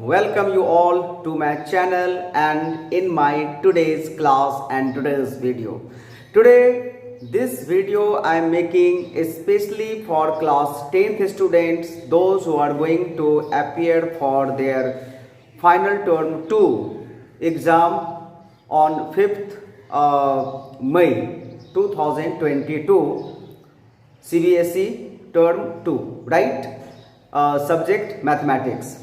welcome you all to my channel and in my today's class and today's video. Today, this video I am making especially for class 10th students, those who are going to appear for their final term 2 exam on 5th May 2022 CBSE term 2, right? Subject mathematics.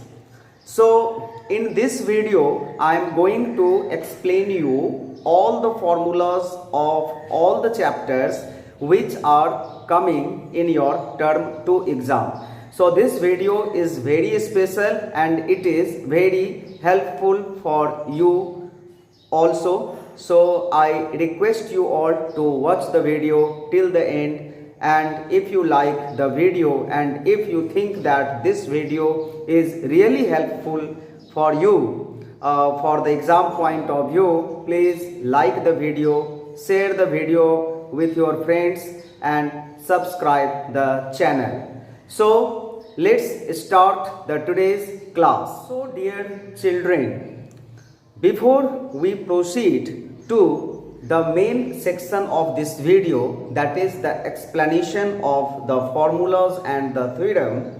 So in this video I am going to explain you all the formulas of all the chapters which are coming in your term 2 exam. So this video is very special and it is very helpful for you also. So I request you all to watch the video till the end. And if you like the video and if you think that this video is really helpful for you for the exam point of view, please like the video, share the video with your friends and subscribe the channel. So let's start the today's class. So dear children, before we proceed to the main section of this video, that is the explanation of the formulas and the theorem,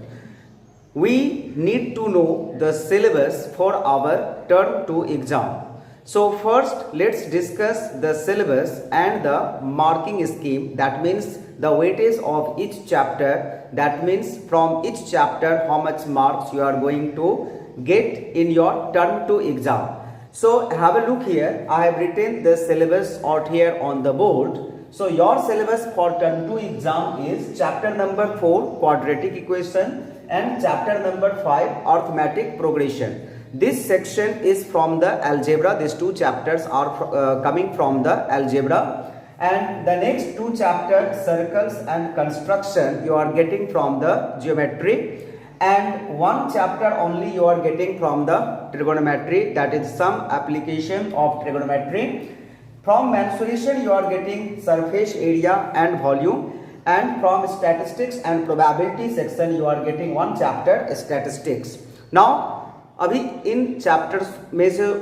we need to know the syllabus for our term 2 exam. So first let's discuss the syllabus and the marking scheme, that means the weightage of each chapter, that means from each chapter how much marks you are going to get in your term 2 exam. So have a look here. I have written the syllabus out here on the board. So your syllabus for term 2 exam is chapter number 4 quadratic equation and chapter number 5 arithmetic progression. This section is from the algebra. These two chapters are coming from the algebra. And the next two chapters, circles and construction, you are getting from the geometry. And one chapter only you are getting from the trigonometry, that is some application of trigonometry. From mensuration you are getting surface area and volume, and from statistics and probability section you are getting one chapter statistics. Now अभी इन chapters में से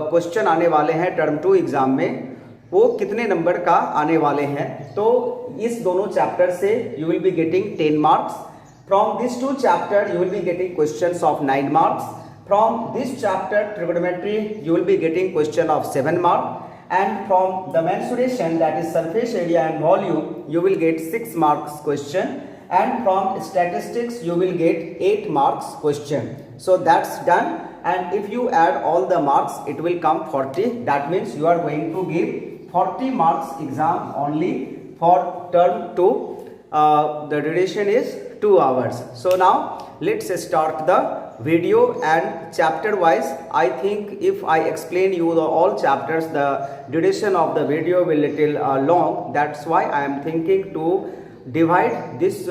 question आने वाले हैं term 2 exam में, वो कितने number का आने वाले हैं, तो इस दोनों चैप्टर से you will be getting 10 marks. From these two chapters, you will be getting questions of 9 marks. From this chapter, trigonometry, you will be getting question of 7 marks. And from the mensuration, that is surface area and volume, you will get 6 marks question. And from statistics, you will get 8 marks question. So that's done. And if you add all the marks, it will come 40. That means you are going to give 40 marks exam only for term 2. The duration is 2 hours. So now let's start the video, and chapter wise I think if I explain you the all chapters, the duration of the video will little long. That's why I am thinking to divide this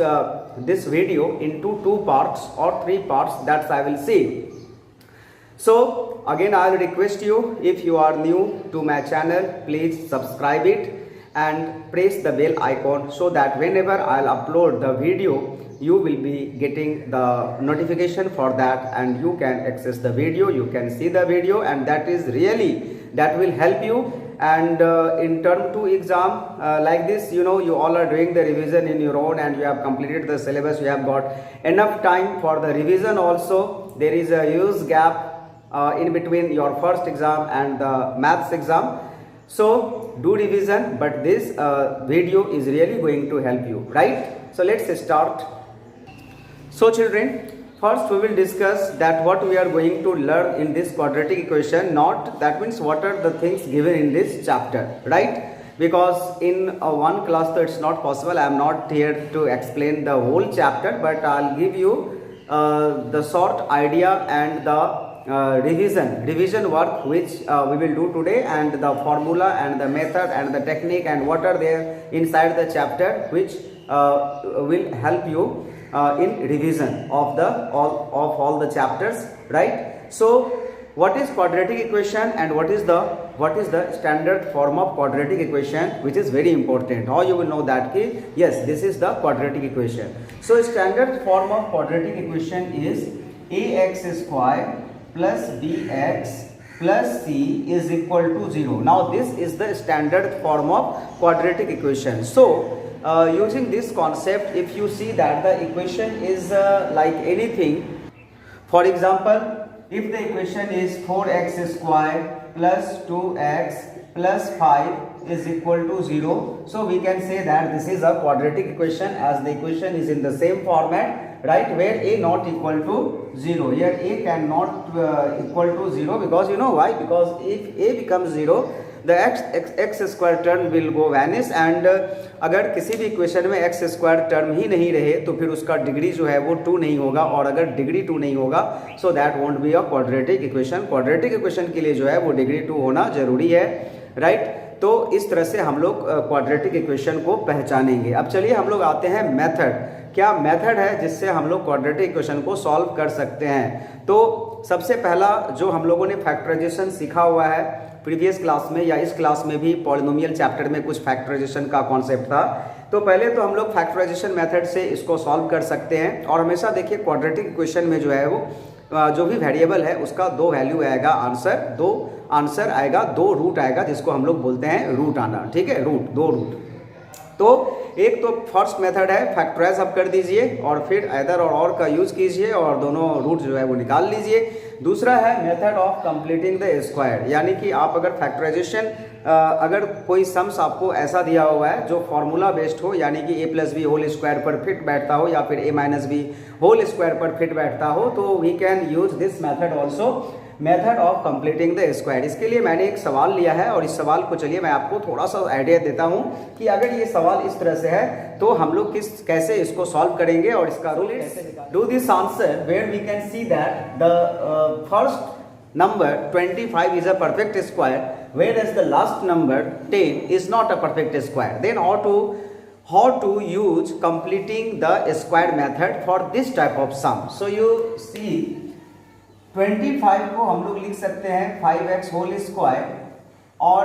this video into 2 parts or 3 parts, that I will see. So again I will request you, if you are new to my channel, please subscribe it and press the bell icon, so that whenever I'll upload the video, you will be getting the notification for that, and you can access the video, you can see the video, and that is really, that will help you. And in term 2 exam like this, you know, you all are doing the revision in your own and you have completed the syllabus, you have got enough time for the revision also. There is a huge gap in between your first exam and the maths exam. So do revision, but this video is really going to help you, right? So let's start. So children, first we will discuss that what we are going to learn in this quadratic equation, not that means what are the things given in this chapter, right? Because in one class so it's not possible. I am not here to explain the whole chapter, but I'll give you the short idea and the revision work which we will do today, and the formula and the method and the technique and what are there inside the chapter which will help you in revision of the all the chapters, right? So what is quadratic equation and what is the standard form of quadratic equation, which is very important. How you will know that ki, yes, this is the quadratic equation. So standard form of quadratic equation is ax square plus bx plus c is equal to 0. Now this is the standard form of quadratic equation. So using this concept, if you see that the equation is like anything, for example, if the equation is 4x square plus 2x plus 5 is equal to 0, so we can say that this is a quadratic equation, as the equation is in the same format, right, where a not equal to 0. Here a cannot equal to 0, because you know why? Because if a becomes 0, the x square term will go vanish, and अगर किसी भी equation में x square term ही नहीं रहे तो फिर उसका degree जो है वो 2 नहीं होगा, और अगर डिग्री 2 नहीं होगा so that won't be a quadratic equation. Quadratic equation के लिए जो है वो डिग्री 2 होना जरूरी है, राइट. तो इस तरह से हम लोग क्वाड्रेटिक इक्वेशन को पहचानेंगे. अब चलिए हम लोग आते हैं मेथड. क्या मेथड है जिससे हम लोग क्वाड्रेटिक इक्वेशन को सॉल्व कर सकते हैं? तो सबसे पहला जो हम लोगों ने फैक्टराइजेशन सीखा हुआ है प्रीवियस क्लास में, या इस क्लास में भी पॉलिनोमियल चैप्टर में कुछ फैक्टराइजेशन का कॉन्सेप्ट था. तो पहले तो हम लोग फैक्टराइजेशन मेथड से इसको सॉल्व कर सकते हैं. और हमेशा देखिए क्वाड्रेटिक इक्वेशन में जो है वो जो भी वेरिएबल है उसका 2 वैल्यू आएगा, आंसर आएगा, 2 रूट आएगा, जिसको हम लोग बोलते हैं रूट आना. ठीक है, रूट, 2 रूट. तो एक तो फर्स्ट मेथड है फैक्टराइज आप कर दीजिए और फिर ऐदर और का यूज कीजिए और दोनों रूट जो है वो निकाल लीजिए. दूसरा है method of completing the square, यानी कि आप अगर फैक्टराइजेशन अगर कोई सम्स आपको ऐसा दिया हुआ है जो फॉर्मूला बेस्ड हो, यानी कि a plus B whole square पर फिट बैठता हो या फिर a minus B whole square पर फिट बैठता हो, तो we can use this method also, method of completing the square. इसके लिए मैंने एक सवाल लिया है और इस सवाल को चलिए मैं आपको थोड़ा सा आइडिया देता हूं कि अगर ये सवाल इस तरह से है तो हम लोग कैसे इसको सॉल्व करेंगे और इसका rule do this answer where we can see that the first number 25 is a perfect square, whereas the last number 10 is not a perfect square. Then how to use completing the square method for this type of sum? So you see 25 को हम लोग लिख सकते हैं 5x whole square, और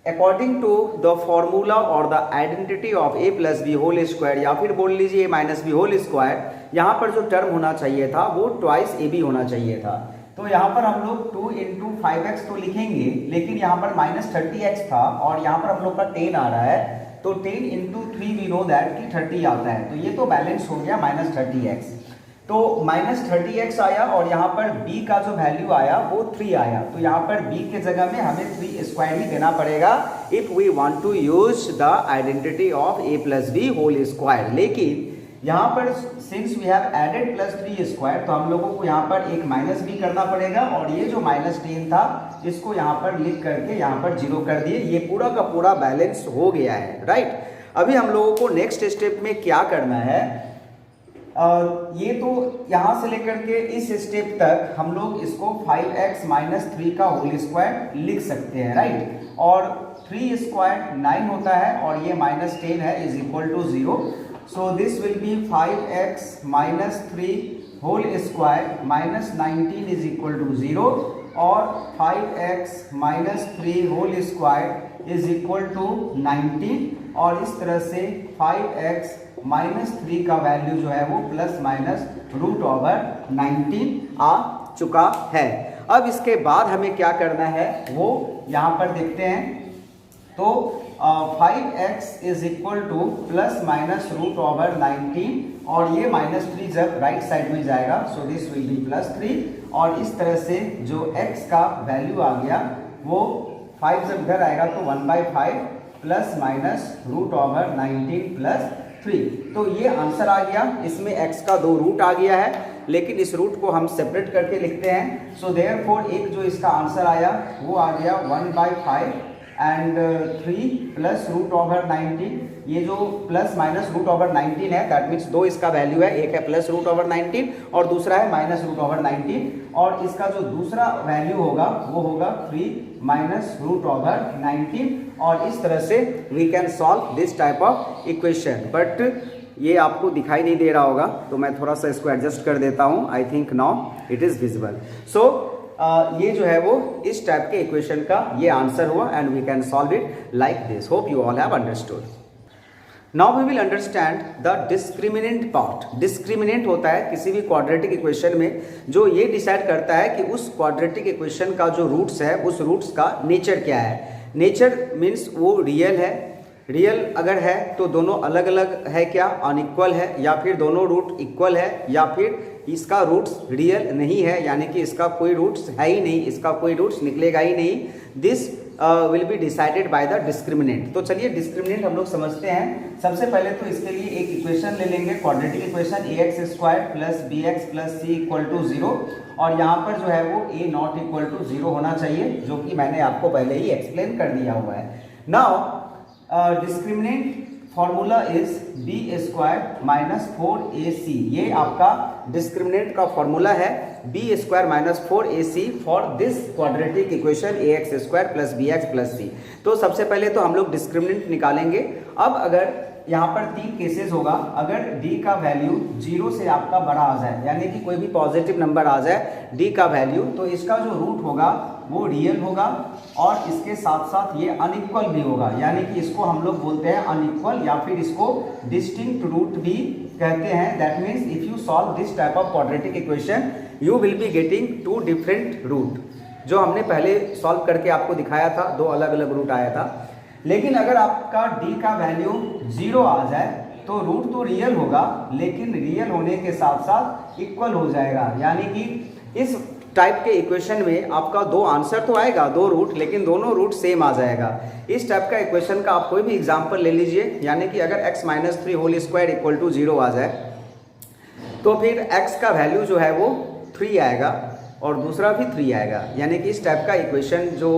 according to the formula और the identity of a plus B whole square, या फिर बोल लीजिए a minus B whole square, यहाँ पर जो टर्म होना चाहिए था वो ट्वाइस ए बी होना चाहिए था. तो यहाँ पर हम लोग 2 इंटू 5x तो लिखेंगे, लेकिन यहाँ पर माइनस 30x था और यहाँ पर हम लोग का 10 आ रहा है, तो 10 इंटू 3 वी नो दैट कि 30 आता है, तो ये तो बैलेंस हो गया माइनस 30x. तो माइनस 30x आया और यहाँ पर b का जो वैल्यू आया वो 3 आया, तो यहाँ पर b के जगह में हमें 3 स्क्वायर ही देना पड़ेगा if we want to use the identity of a plus B whole square. लेकिन यहाँ पर since we have added plus 3 square, तो हम लोगों को यहाँ पर एक माइनस बी करना पड़ेगा, और ये जो माइनस 10 था इसको यहाँ पर लिख करके यहाँ पर 0 कर दिए. ये पूरा का पूरा बैलेंस हो गया है, राइट. अभी हम लोगों को नेक्स्ट स्टेप में क्या करना है, ये तो यहाँ से लेकर के इस स्टेप तक हम लोग इसको 5x माइनस 3 का होल स्क्वायर लिख सकते हैं, राइट. और 3 स्क्वायर 9 होता है और ये माइनस 10 है is equal to 0. So this will be 5x minus 3 whole square minus 19 is equal to 0, और 5x minus 3 whole square is equal to 19, और इस तरह से 5x minus 3 का वैल्यू जो है वो प्लस माइनस रूट ओवर 19 आ चुका है. अब इसके बाद हमें क्या करना है वो यहाँ पर देखते हैं. तो 5x is equal to plus minus root over 19, और ये माइनस 3 जब राइट साइड में जाएगा सो दिस विल बी प्लस 3, और इस तरह से जो x का वैल्यू आ गया वो 5 जब इधर आएगा तो 1/5 plus minus root over 19 plus 3. तो ये आंसर आ गया. इसमें x का 2 रूट आ गया है, लेकिन इस रूट को हम सेपरेट करके लिखते हैं. सो देयरफॉर एक जो इसका आंसर आया वो आ गया 1/5 एंड 3 प्लस रूट ओवर 19. ये जो प्लस माइनस रूट ओवर 19 है दैट मीन्स 2 इसका वैल्यू है, एक है प्लस रूट ओवर 19 और दूसरा है माइनस रूट ओवर 19, और इसका जो दूसरा वैल्यू होगा वो होगा 3 माइनस रूट ओवर 19. और इस तरह से we can solve this type of equation. But ये आपको दिखाई नहीं दे रहा होगा तो मैं थोड़ा सा इसको एडजस्ट कर देता हूँ. I think now it is visible. So ये जो है वो इस टाइप के इक्वेशन का ये आंसर हुआ, and we can solve it like this. Hope you all have understood. Now we will understand the discriminant part. Discriminant होता है किसी भी क्वाड्रेटिक इक्वेशन में जो ये डिसाइड करता है कि उस क्वाड्रेटिक इक्वेशन का जो रूट्स है उस रूट्स का नेचर क्या है। नेचर मीन्स वो रियल है, रियल अगर है तो दोनों अलग अलग है क्या, अनइक्वल है, या फिर दोनों रूट इक्वल है, या फिर इसका रूट्स रियल नहीं है यानी कि इसका कोई रूट्स है ही नहीं, इसका कोई रूट्स निकलेगा ही नहीं। This will be decided by the discriminant. तो चलिए डिस्क्रिमिनेंट हम लोग समझते हैं। सबसे पहले तो इसके लिए एक इक्वेशन ले लेंगे, quadratic equation ax² plus bx plus c equal to 0, और यहाँ पर जो है वो a नॉट इक्वल टू 0 होना चाहिए, जो कि मैंने आपको पहले ही एक्सप्लेन कर दिया हुआ है। Now discriminant formula is b² minus 4ac। ये आपका डिस्क्रिमिनेंट का फॉर्मूला है b² minus 4ac for this quadratic equation ax² plus bx plus c। तो सबसे पहले तो हम लोग डिस्क्रिमिनेंट निकालेंगे। अब अगर यहाँ पर 3 केसेस होगा, अगर d का वैल्यू 0 से आपका बड़ा आ जाए यानी कि कोई भी पॉजिटिव नंबर आ जाए d का वैल्यू, तो इसका जो रूट होगा वो रियल होगा और इसके साथ साथ ये अनइक्वल भी होगा, यानी कि इसको हम लोग बोलते हैं अनइक्वल या फिर इसको डिस्टिंक्ट रूट भी कहते हैं। That means if you solve this type of quadratic equation you will be getting 2 different root, जो हमने पहले सॉल्व करके आपको दिखाया था, 2 अलग अलग रूट आया था। लेकिन अगर आपका d का वैल्यू 0 आ जाए तो रूट तो रियल होगा, लेकिन रियल होने के साथ साथ इक्वल हो जाएगा, यानी कि इस टाइप के इक्वेशन में आपका 2 आंसर तो आएगा, 2 रूट, लेकिन दोनों रूट सेम आ जाएगा। इस टाइप का इक्वेशन का आप कोई भी एग्जांपल ले लीजिए, यानी कि अगर x minus 3 whole square equal to 0 आ जाए तो फिर x का वैल्यू जो है वो 3 आएगा और दूसरा भी 3 आएगा, यानी कि इस टाइप का इक्वेशन जो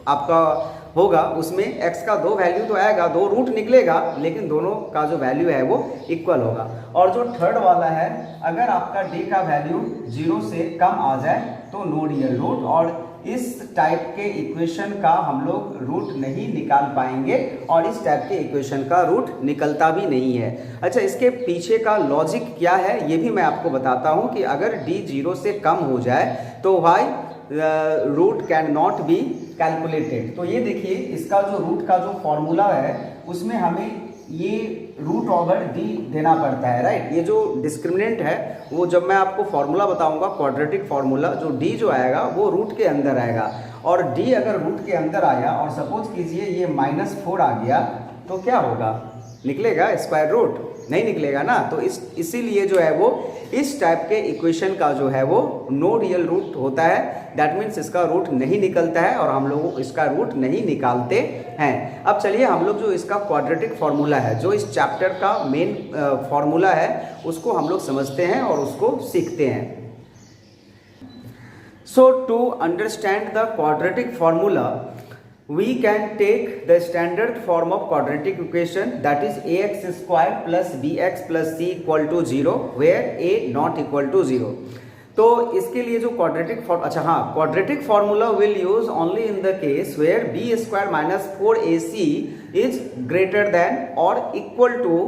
आपका होगा उसमें x का 2 वैल्यू तो आएगा, 2 रूट निकलेगा, लेकिन दोनों का जो वैल्यू है वो इक्वल होगा। और जो थर्ड वाला है, अगर आपका d का वैल्यू 0 से कम आ जाए तो नो रियल रूट, और इस टाइप के इक्वेशन का हम लोग रूट नहीं निकाल पाएंगे और इस टाइप के इक्वेशन का रूट निकलता भी नहीं है। अच्छा, इसके पीछे का लॉजिक क्या है ये भी मैं आपको बताता हूँ कि अगर d 0 से कम हो जाए तो y root can not be calculated. तो ये देखिए इसका जो रूट का जो फॉर्मूला है उसमें हमें ये रूट ओवर d देना पड़ता है, राइट। ये जो डिस्क्रिमिनेंट है वो जब मैं आपको फॉर्मूला बताऊंगा क्वाड्रेटिक फॉर्मूला, जो d जो आएगा वो रूट के अंदर आएगा, और d अगर रूट के अंदर आया और सपोज कीजिए ये -4 आ गया तो क्या होगा, निकलेगा स्क्वायर रूट? नहीं निकलेगा ना। तो इसीलिए जो है वो इस टाइप के इक्वेशन का जो है वो नो रियल रूट होता है। दैट मीन्स इसका रूट नहीं निकलता है और हम लोग इसका रूट नहीं निकालते हैं। अब चलिए हम लोग जो इसका क्वाड्रेटिक फॉर्मूला है, जो इस चैप्टर का मेन फॉर्मूला है, उसको हम लोग समझते हैं और उसको सीखते हैं। So to understand the quadratic formula we can take the standard form of quadratic equation, that is ax² plus bx plus c equal to 0 where a not equal to 0। तो इसके लिए जो quadratic formula will use only in the case where b² minus 4ac is greater than और equal to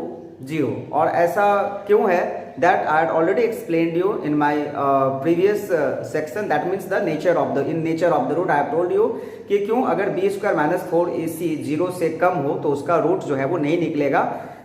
0। और ऐसा क्यों है, that I had already explained you in my previous section, that means the nature of the root I have told you कि क्यों अगर b² minus 4ac 0 से कम हो तो उसका रूट जो है वो नहीं निकलेगा,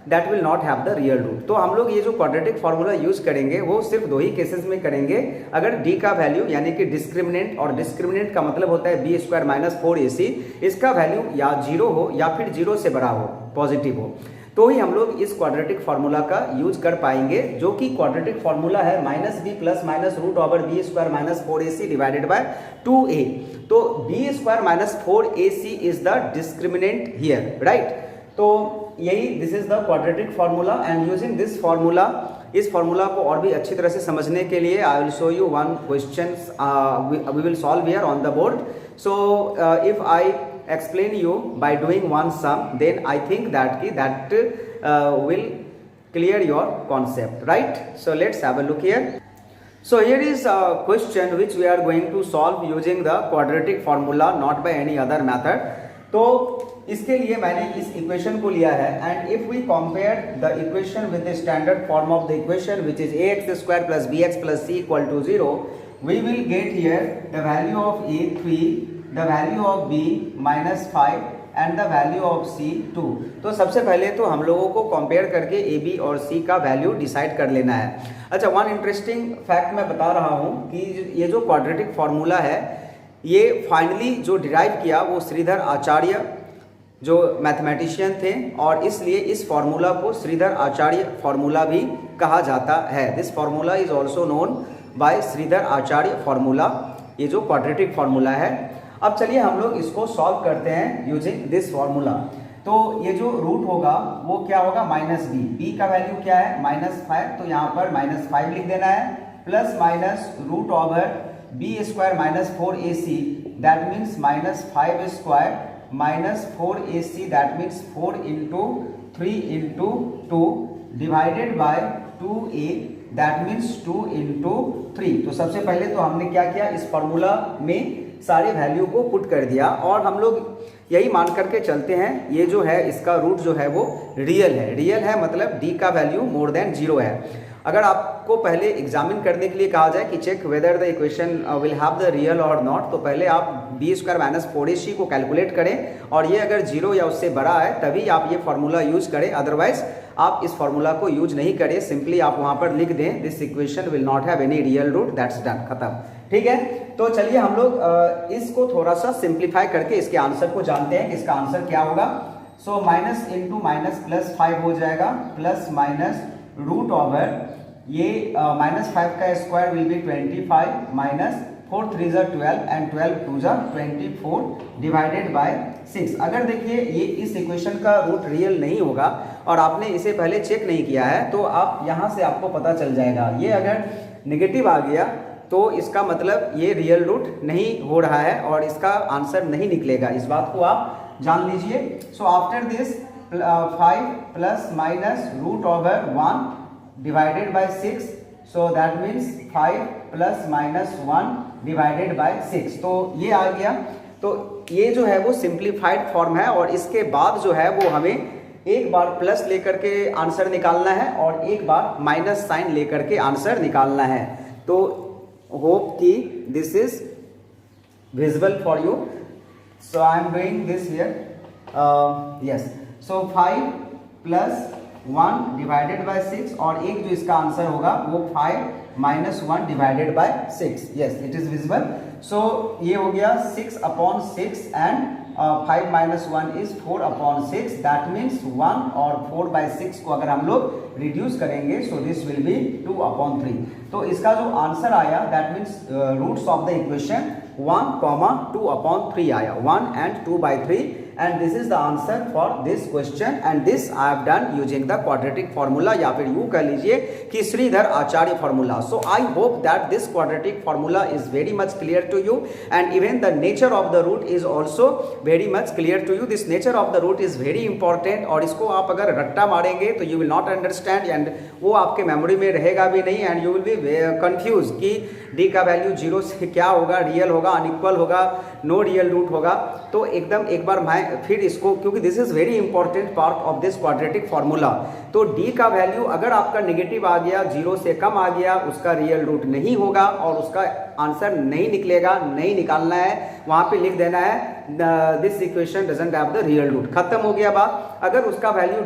that will not have the real root। तो हम लोग ये जो क्वाड्रेटिक फॉर्मूला यूज करेंगे वो सिर्फ 2 ही केसेस में करेंगे, अगर d का वैल्यू यानी कि डिस्क्रिमिनेंट, और डिस्क्रिमिनेंट का मतलब होता है b² माइनस 4ac, इसका वैल्यू या 0 हो या फिर 0 से बड़ा हो, पॉजिटिव हो, तो ही हम लोग इस क्वाड्रेटिक फार्मूला का यूज कर पाएंगे, जो कि क्वाड्रेटिक फार्मूला है -b plus minus root over b² minus 4ac divided by 2a। तो b² minus 4ac is the discriminant here, right. तो यही this is the quadratic formula and using this formula, इस formula को और भी अच्छी तरह से समझने के लिए I will show you one question we will solve here on the board. So if I explain you by doing one sum, then I think that will clear your concept, right? So let's have a look here. So here is a question which we are going to solve using the quadratic formula, not by any other method. तो इसके लिए मैंने इस equation को लिया है, and if we compare the equation with the standard form of the equation which is ax² plus bx plus c equal to 0, we will get here the value of a 3, the value of b -5 and the value of C 2। तो सबसे पहले तो हम लोगों को compare करके A B और सी का वैल्यू डिसाइड कर लेना है। अच्छा, वन इंटरेस्टिंग फैक्ट मैं बता रहा हूँ कि ये जो क्वाड्रेटिक फार्मूला है ये फाइनली जो डिराइव किया वो श्रीधर आचार्य जो मैथमेटिशियन थे, और इसलिए इस फार्मूला को श्रीधर आचार्य फार्मूला भी कहा जाता है। This formula is also known by Shridhar Acharya formula, ये जो क्वाड्रेटिक फार्मूला है। अब चलिए हम लोग इसको सॉल्व करते हैं यूजिंग दिस फार्मूला। तो ये जो रूट होगा वो क्या होगा, माइनस बी। बी का वैल्यू क्या है, -5, तो यहाँ पर -5 लिख देना है, plus minus root over b square -4ac, that means -5 square -4ac, that means 4 into 3 into 2 divided by 2a, that means 2 into 3। तो सबसे पहले तो हमने क्या किया, इस फॉर्मूला में सारे वैल्यू को पुट कर दिया, और हम लोग यही मान करके चलते हैं ये जो है इसका रूट जो है वो रियल है। रियल है मतलब d का वैल्यू मोर देन 0 है। अगर आपको पहले एग्जामिन करने के लिए कहा जाए कि check whether the equation will have the real और नॉट, तो पहले आप बी स्क्वायर -4ac को कैलकुलेट करें, और ये अगर 0 या उससे बड़ा है तभी आप ये फार्मूला यूज करें, अदरवाइज आप इस फार्मूला को यूज नहीं करें। सिंपली आप वहां पर लिख दें this equation will not have any real root, that's done, खत्म। ठीक है, तो चलिए हम लोग इसको थोड़ा सा सिंप्लीफाई करके इसके आंसर को जानते हैं कि इसका आंसर क्या होगा। So minus into minus plus 5 हो जाएगा, प्लस माइनस रूट ओवर ये -5 का स्क्वायर विल बी 25 माइनस 4 3 ज़ा 12 एंड 12 2 ज़ा 24 डिवाइडेड बाय 6। अगर देखिए ये इस इक्वेशन का रूट रियल नहीं होगा और आपने इसे पहले चेक नहीं किया है, तो आप यहाँ से आपको पता चल जाएगा ये अगर नेगेटिव आ गया तो इसका मतलब ये रियल रूट नहीं हो रहा है और इसका आंसर नहीं निकलेगा। इस बात को आप जान लीजिए। So after this 5 plus minus root over 1 divided by 6, so that means 5 plus minus 1 divided by 6। तो ये आ गया। तो ये जो है वो सिंप्लीफाइड फॉर्म है, और इसके बाद जो है वो हमें एक बार प्लस लेकर के आंसर निकालना है और एक बार माइनस साइन लेकर के आंसर निकालना है। तो होप कि this is visible for you. So I am doing this here, yes. So 5 plus 1 divided by 6, और एक जो इसका आंसर होगा वो 5 minus 1 divided by 6। Yes, it is visible. So ये हो गया 6 upon 6 and 5 minus 1 is 4 upon 6, that means 1 और 4 बाय 6 को अगर हम लोग रिड्यूस करेंगे so this will be 2 upon 3। तो इसका जो आंसर आया that means roots of the equation 1, 2 upon 3 आया, 1 and 2 by 3, and this is the answer for this question, and this I have done using the quadratic formula, या फिर यूं कह लीजिए कि Shridhar Acharya formula. So I hope that this quadratic formula is very much clear to you, and even the nature of the root is also very much clear to you. This nature of the root is very important, और इसको आप अगर रट्टा मारेंगे तो you will not understand, and वो आपके memory में रहेगा भी नहीं, and you will be confused कि d का वैल्यू 0 से क्या होगा, रियल होगा, अनइक्वल होगा, नो रियल रूट होगा। तो एकदम एक बार मैं फिर इसको, क्योंकि this is very important part of this quadratic formula. तो d का वैल्यू अगर आपका नेगेटिव आ गया, 0 से कम आ गया, उसका रियल रूट नहीं होगा और उसका आंसर नहीं निकलेगा, नहीं निकालना है, वहां पे लिख देना है this equation doesn't have the real root, खत्म हो गया बात। अगर उसका वैल्यू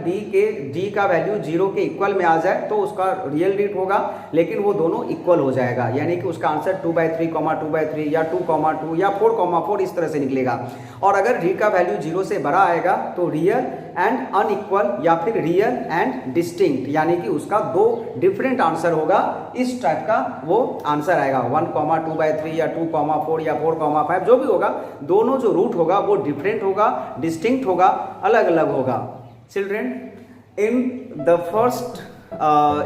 d का वैल्यू 0 के इक्वल में आ जाए तो उसका रियल रूट होगा, लेकिन वो दोनों इक्वल हो जाएगा, यानी कि उसका आंसर 2/3, 2/3 या 2,2 या 4,4 इस तरह से निकलेगा। और अगर d का वैल्यू 0 से बड़ा आएगा तो रियल एंड अनइक्वल या फिर रियल एंड डिस्टिंक्ट, यानी कि उसका 2 डिफरेंट आंसर होगा, इस टाइप का वो आंसर आएगा। 1,2/3 या 2,4 या 4,5 जो भी होगा, दोनों जो रूट होगा वो डिफरेंट होगा, डिस्टिंक्ट होगा, अलग अलग होगा। Children, in the first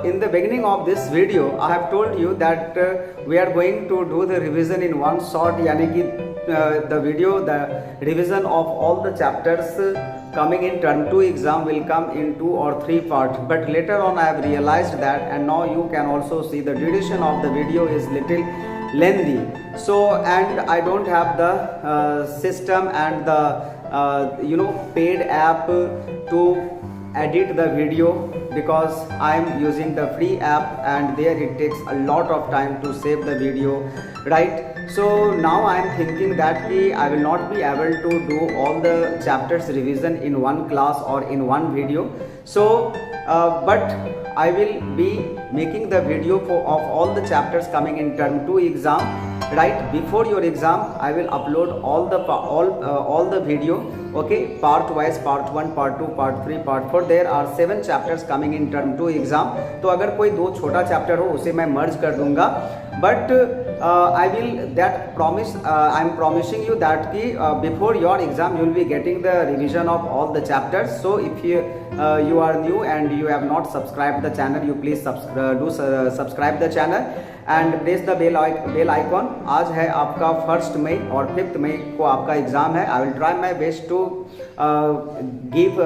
in the beginning of this video I have told you that we are going to do the revision in one shot, यानी कि the revision of all the chapters coming in term 2 exam will come in 2 or 3 parts, but later on I have realized that, and now you can also see the duration of the video is little lengthy, so and I don't have the system and the paid app to edit the video, because I am using the free app and there it takes a lot of time to save the video, right? So now I am thinking that I will not be able to do all the chapters revision in one class or in one video. So but I will be making the video of all the chapters coming in term 2 exam. Right before your exam I will upload all the video, okay, part wise, part 1, part 2, part 3, part 4. there are 7 chapters coming in term 2 exam. तो अगर कोई 2 छोटा chapter हो उसे मैं मर्ज कर दूंगा, but I will that promise I am promising you that before your exam you will be getting the revision of all the chapters. So if you are new and you have not subscribed the channel, you please subscribe the channel and press the bell icon. आज है आपका 1st मई और 5th मई को आपका exam है. I will try my best to give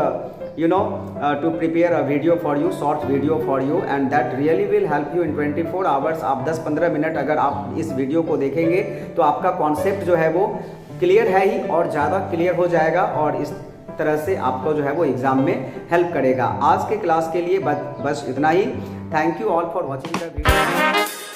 to prepare a video for you, short video for you, and that really will help you in 24 hours. आप 10-15 minute अगर आप इस वीडियो को देखेंगे तो आपका कॉन्सेप्ट जो है वो क्लियर है ही और ज़्यादा क्लियर हो जाएगा और इस तरह से आपको जो है वो एग्जाम में हेल्प करेगा. आज के क्लास के लिए बस इतना ही. Thank you all for watching the video.